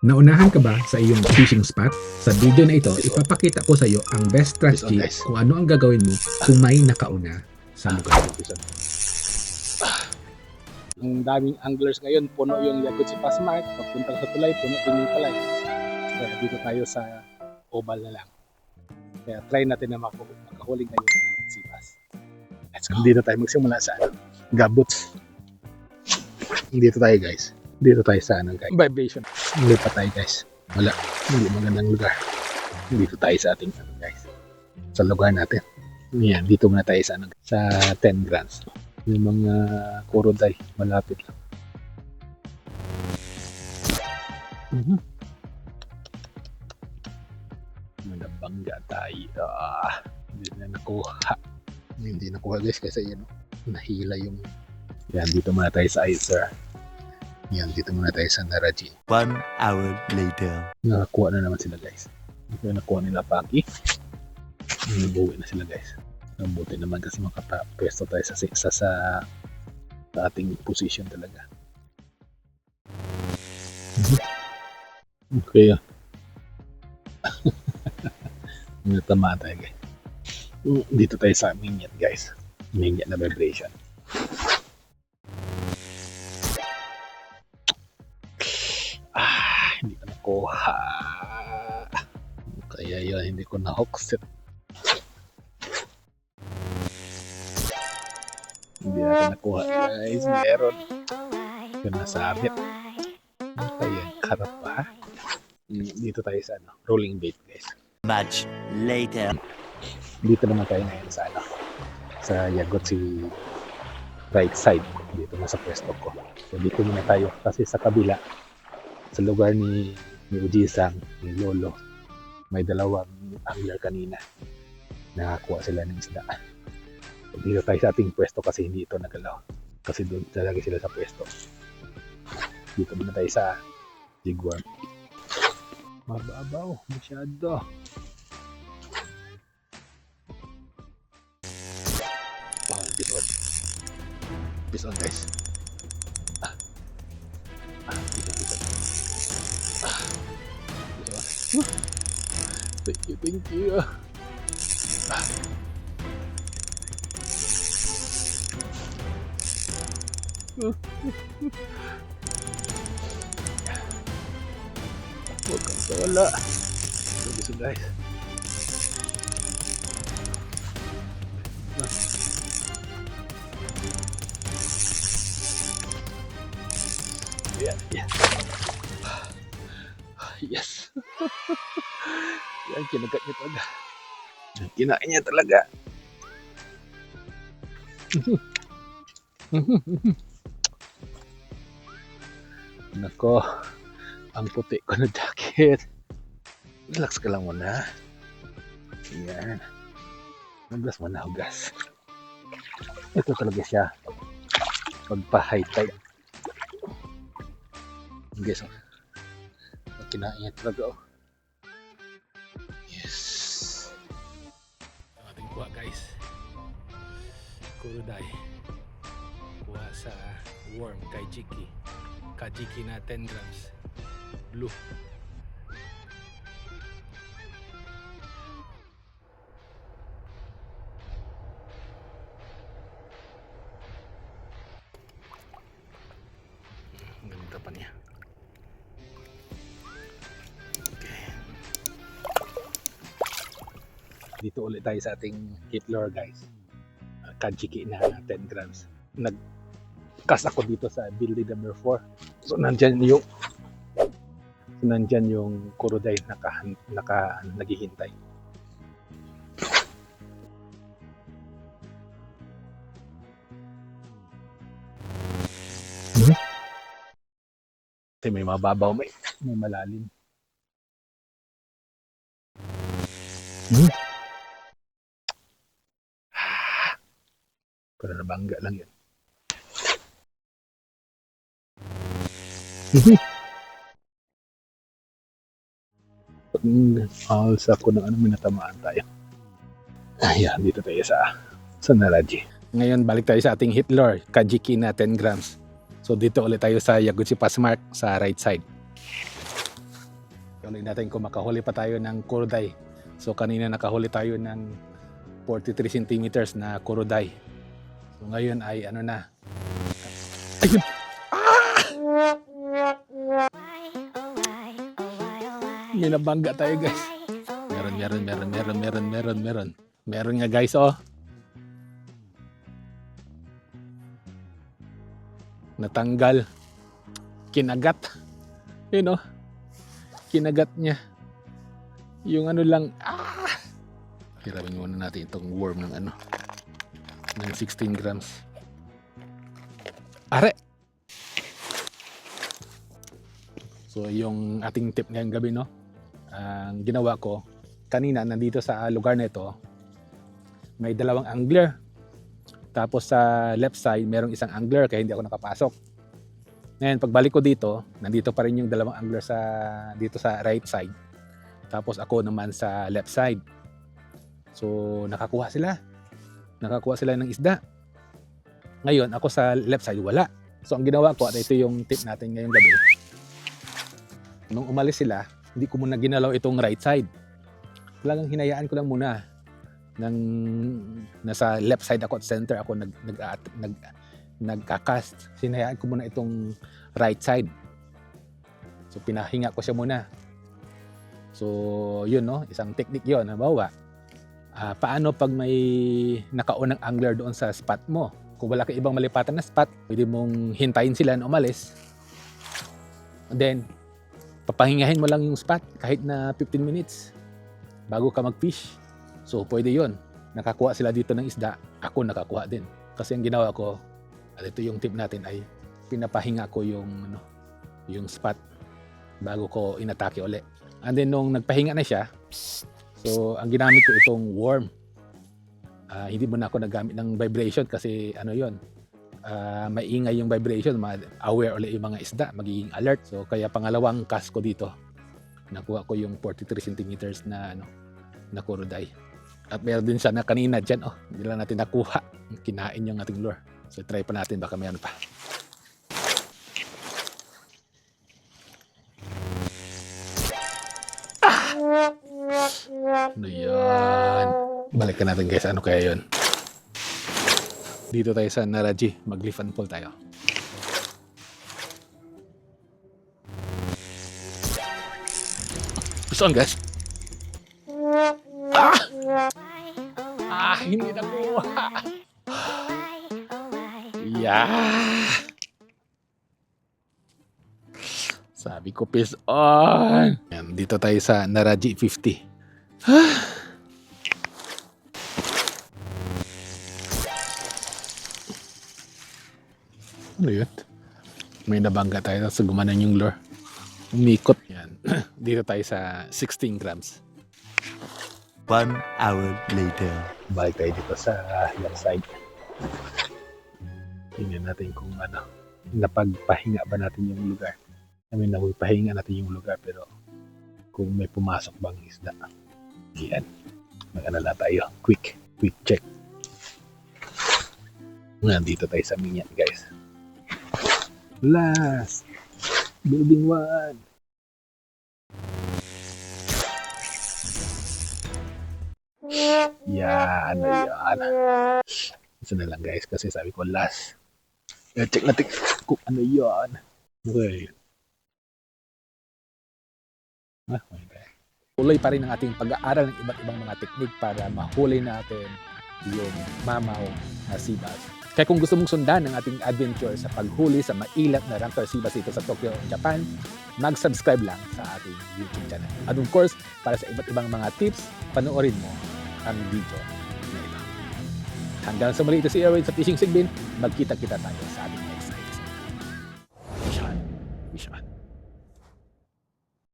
Naunahan ka ba sa iyong fishing spot? Sa video na ito, ipapakita ko sa iyo ang best strategy Guys. kung ano ang gagawin mo kung may nakauna sa lugar. Ang daming anglers ngayon, puno yung Yagut si Pasmart. Pagpunta sa tulay, puno din yung tulay. Kaya dito tayo sa oval na lang. Kaya try natin na makahuling ngayon ng sipas. Let's go. Dito tayo magsimula sa gabuts. Dito tayo guys. Dito tayo sa guys. Vibration. Hindi pa tayo guys. Wala. Hindi magandang lugar. Dito tayo sa ating guys. Sa lugar natin. Yan, dito muna tayo sa sa 10 grams. Yung mga kuroday, malapit lang. Nabangga tayo. Hindi na nakuha. Hindi nakuha guys kasi yan, nahila yung... Yan, dito muna tayo sa Iser. Yan, dito muna tayo sa Naraji. 1 hour later. Nakakuha na naman sila guys. Ito yung nakuha nila Paki. Nabuwi na sila guys. Mabuti naman kasi makapwesto tayo sa ating position talaga. Okay. Natama tayo guys. Dito tayo sa Minyat guys. Minyat na vibration. Hindi ko nakuha. Kaya yun, hindi ko na-hookset. Hindi natin nakuha guys. Meron. Ito nasabit. Kaya karap pa. Dito tayo sa rolling bait guys. Much later. Dito naman tayo ngayon sa sa Yagot si right side. Dito na sa pwesto ko. So dito muna tayo kasi sa kabila sa lugar ni Ujisang, ni Lolo, may dalawang angler kanina. Nakakuha sila ng isda. So, dito tayo sa ating pwesto kasi hindi ito nagalaw. Kasi doon talaga sila sa pwesto. Dito muna tayo sa jigworm. Mababaw, masyado. Peace on guys. Thank you. Huwag kang wala. Gusto guys. Yeah. Yes. Yan, kinagat niya talaga. Kinain niya talaga. Nako, ang puti ko na jacket. Relax ka lang muna. Yan. Hugas muna, hugas. Ito talaga siya. Pagpa-high tide. Guys, kinain niya talaga. Yes. Ating kuha guys. Kuruday. Kuha sa worm kajiki. Kajiki na 10 grams. Blue. Ang ganda pa niya. Dito ulit tayo sa ating hit lure guys. Kajiki na 10 grams. Nag-cast ako dito sa building number 4. So nandyan yung kuroday naghihintay. Kasi may mababaw, may malalim. Pero nabangga lang yun. Alsa ko ng may natamaan tayo. Ayan, dito tayo sa Naraji. Ngayon, balik tayo sa ating hit lure, Kajiki na 10 grams. So dito ulit tayo sa Yagut si Pasmart sa right side. Check ulit natin kung makahuli pa tayo ng kuroday. So kanina nakahuli tayo ng 43 centimeters na kuroday. So ngayon ay ano na. Ayun! May nabangga tayo guys. Meron nga guys oh. Natanggal. Kinagat. Yun oh. Kinagat niya. Yung ano lang. Hiramin muna natin itong worm ng ano. Ng 16 grams. Are! So yung ating tip ngayong gabi no. Ang ginawa ko. Kanina nandito sa lugar na ito. May dalawang angler. Tapos sa left side, merong isang angler kaya hindi ako nakapasok. Ngayon, pagbalik ko dito, nandito pa rin yung dalawang angler dito sa right side. Tapos ako naman sa left side. So, nakakuha sila. Nakakuha sila ng isda. Ngayon, ako sa left side, wala. So, ang ginawa ko, at ito yung tip natin ngayong gabi. Nung umalis sila, hindi ko muna ginalaw itong right side. Talagang hinayaan ko lang muna. Nasa left side ako at center ako nagkakast. Sinayaan ko muna itong right side. So pinahinga ko siya muna. So yun no, isang technique yun. Halimbawa, paano pag may nakaunang angler doon sa spot mo? Kung wala kang ibang malipatan na spot, pwede mong hintayin sila na umalis. And then, papahingahin mo lang yung spot kahit na 15 minutes bago ka mag-fish. So, pwede yun. Nakakuha sila dito ng isda. Ako nakakuha din. Kasi ang ginawa ko, at ito yung tip natin ay pinapahinga ko yung spot bago ko inatake uli. And then, nung nagpahinga na siya, so, ang ginamit ko itong worm. Hindi mo na ako nagamit ng vibration kasi ano yun, maingay yung vibration, aware ulit yung mga isda, magiging alert. So, kaya pangalawang cast ko dito, nakuha ko yung 43 centimeters na kuroday. At meron din siya na kanina dyan. Oh, hindi lang natin nakuha. Kinain yung ating lure. So try pa natin. Baka mayroon pa. Ano yan? Balikan natin guys. Ano kaya yun? Dito tayo sa Naraji. Mag-lift and pull tayo. Saan guys? Hindi nakuha. Yeah. Sabi ko, peace on. Yan, dito tayo sa Naraji 50. Ano yun? May nabangga tayo sa gumanan yung lure. Umikot. Yan. Dito tayo sa 16 grams. 1 hour later. Balik tayo dito sa left side. Tingnan natin kung napagpahinga ba natin yung lugar. Napagpahinga natin yung lugar pero kung may pumasok bang isda. Yan. Mag-alala tayo. Quick check. Nandito tayo sa minyan guys. Last. Building 1. Yan, yan. Isa na lang guys kasi sabi ko last. Check natin kung ano yan. Okay. Tuloy pa rin ang ating pag-aaral ng iba't ibang mga teknik para mahuli natin yung mamaw na seabass. Kaya kung gusto mong sundan ang ating adventure sa paghuli sa mailat na rancor seabass dito sa Tokyo, Japan, mag-subscribe lang sa ating YouTube channel. At of course, para sa iba't ibang mga tips, panoorin mo ang video na ito. Hanggang sa muli, ito si Erwin sa Fishing Sigbin. Magkita-kita tayo sa ating